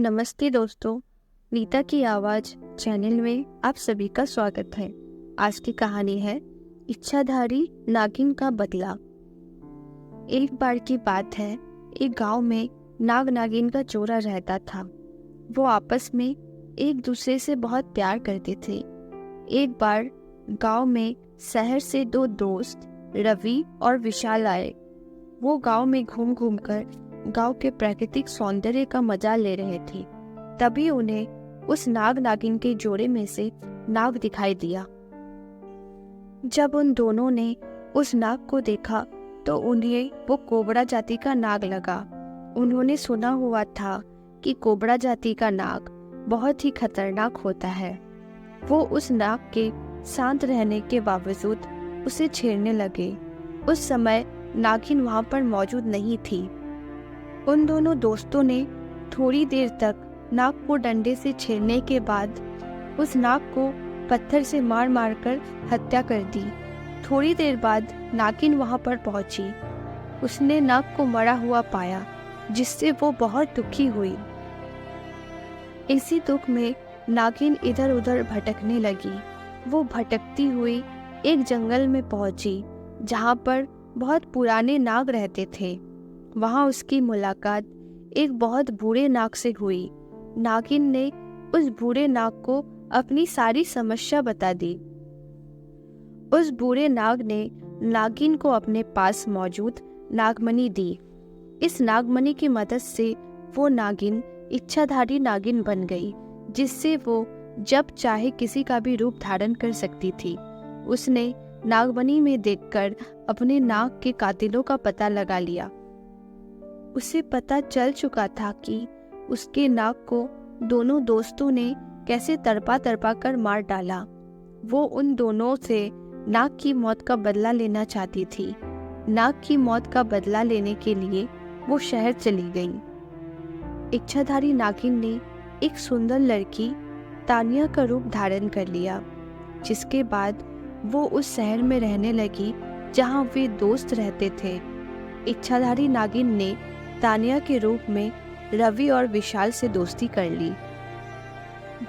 नमस्ते दोस्तों, नीता की आवाज़ चैनल में आप सभी का स्वागत है। आज की कहानी है इच्छाधारी नागिन का बदला। एक बार की बात है, एक गांव में नाग नागिन का जोड़ा रहता था। वो आपस में एक दूसरे से बहुत प्यार करते थे। एक बार गांव में शहर से दो दोस्त रवि और विशाल आए। वो गांव में घूम घूम कर गांव के प्राकृतिक सौंदर्य का मजा ले रहे थे। तभी उन्हें उस नाग नागिन के जोड़े में से नाग दिखाई दिया। जब उन दोनों ने उस नाग को देखा तो उन्हें वो कोबरा जाति का नाग लगा। उन्होंने सुना हुआ था कि कोबरा जाति का नाग बहुत ही खतरनाक होता है। वो उस नाग के शांत रहने के बावजूद उसे छेड़ने लगे। उस समय नागिन वहां पर मौजूद नहीं थी। उन दोनों दोस्तों ने थोड़ी देर तक नाग को डंडे से छेड़ने के बाद उस नाग को पत्थर से मार मार कर हत्या कर दी। थोड़ी देर बाद नागिन वहां पर पहुंची। उसने नाग को मरा हुआ पाया, जिससे वो बहुत दुखी हुई। इसी दुख में नागिन इधर उधर भटकने लगी। वो भटकती हुई एक जंगल में पहुंची, जहां पर बहुत पुराने नाग रहते थे। वहां उसकी मुलाकात एक बहुत बूढ़े नाग से हुई। नागिन ने उस बूढ़े नाग को अपनी सारी समस्या बता दी। उस बूढ़े नाग ने नागिन को अपने पास मौजूद नागमणि दी। इस नागमणि की मदद से वो नागिन इच्छाधारी नागिन बन गई, जिससे वो जब चाहे किसी का भी रूप धारण कर सकती थी। उसने नागमणि में देखकर अपने नाग के कातिलों का पता लगा लिया। उसे पता चल चुका था कि उसके नाग को दोनों दोस्तों ने कैसे तड़पा तड़पा कर मार डाला। वो उन दोनों से नाग की मौत का बदला लेना चाहती थी। नाग की मौत का बदला लेने के लिए वो शहर चली गई। इच्छाधारी नागिन ने एक सुंदर लड़की तानिया का रूप धारण कर लिया, जिसके बाद वो उस शहर में रहने लगी जहां वे दोस्त रहते थे। इच्छाधारी नागिन ने तानिया के रूप में रवि और विशाल से दोस्ती कर ली।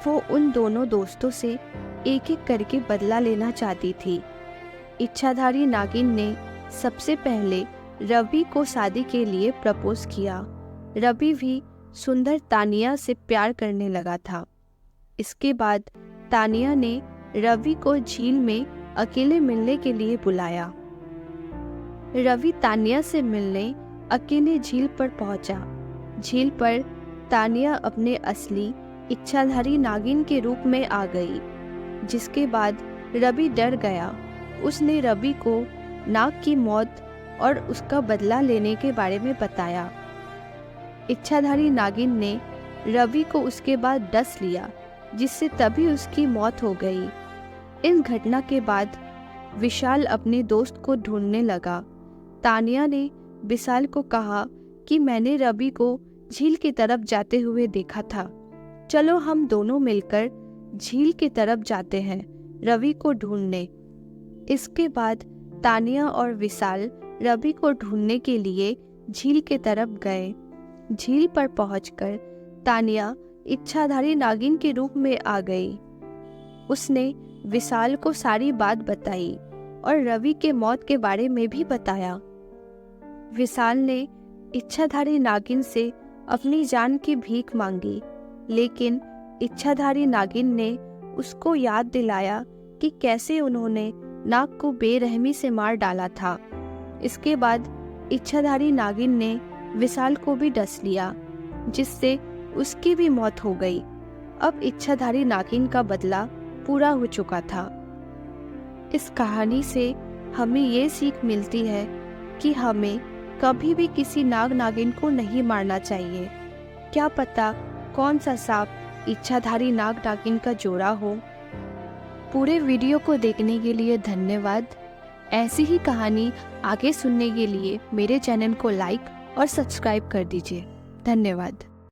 वो उन दोनों दोस्तों से एक एक करके बदला लेना चाहती थी। इच्छाधारी नागिन ने सबसे पहले रवि को शादी के लिए प्रपोज किया। रवि भी सुंदर तानिया से प्यार करने लगा था। इसके बाद तानिया ने रवि को झील में अकेले मिलने के लिए बुलाया। रवि तानिया से मिलने अकेले झील पर पहुंचा। झील पर तानिया अपने असली इच्छाधारी नागिन के रूप में आ गई, जिसके बाद रवि डर गया। उसने रवि को नाग की मौत और उसका बदला लेने के बारे में बताया। इच्छाधारी नागिन ने रवि को उसके बाद डस लिया, जिससे तभी उसकी मौत हो गई। इस घटना के बाद विशाल अपने दोस्त को ढूंढने लगा। तानिया ने विशाल को कहा कि मैंने रवि को झील की तरफ जाते हुए देखा था। चलो हम दोनों मिलकर झील की तरफ जाते हैं रवि को ढूंढने। इसके बाद तानिया और विशाल रवि को ढूंढने के लिए झील की तरफ गए। झील पर पहुंचकर तानिया इच्छाधारी नागिन के रूप में आ गई। उसने विशाल को सारी बात बताई और रवि के मौत के बारे में भी बताया। विशाल ने इच्छाधारी नागिन से अपनी जान की भीख मांगी, लेकिन इच्छाधारी नागिन ने उसको याद दिलाया कि कैसे उन्होंने नाग को बेरहमी से मार डाला था। इसके बाद इच्छाधारी नागिन ने विशाल को भी डस लिया, जिससे उसकी भी मौत हो गई। अब इच्छाधारी नागिन का बदला पूरा हो चुका था। इस कहानी से हमें ये सीख मिलती है कि हमें कभी भी किसी नाग नागिन को नहीं मारना चाहिए। क्या पता कौन सा सांप इच्छाधारी नाग नागिन का जोड़ा हो। पूरे वीडियो को देखने के लिए धन्यवाद। ऐसी ही कहानी आगे सुनने के लिए मेरे चैनल को लाइक और सब्सक्राइब कर दीजिए। धन्यवाद।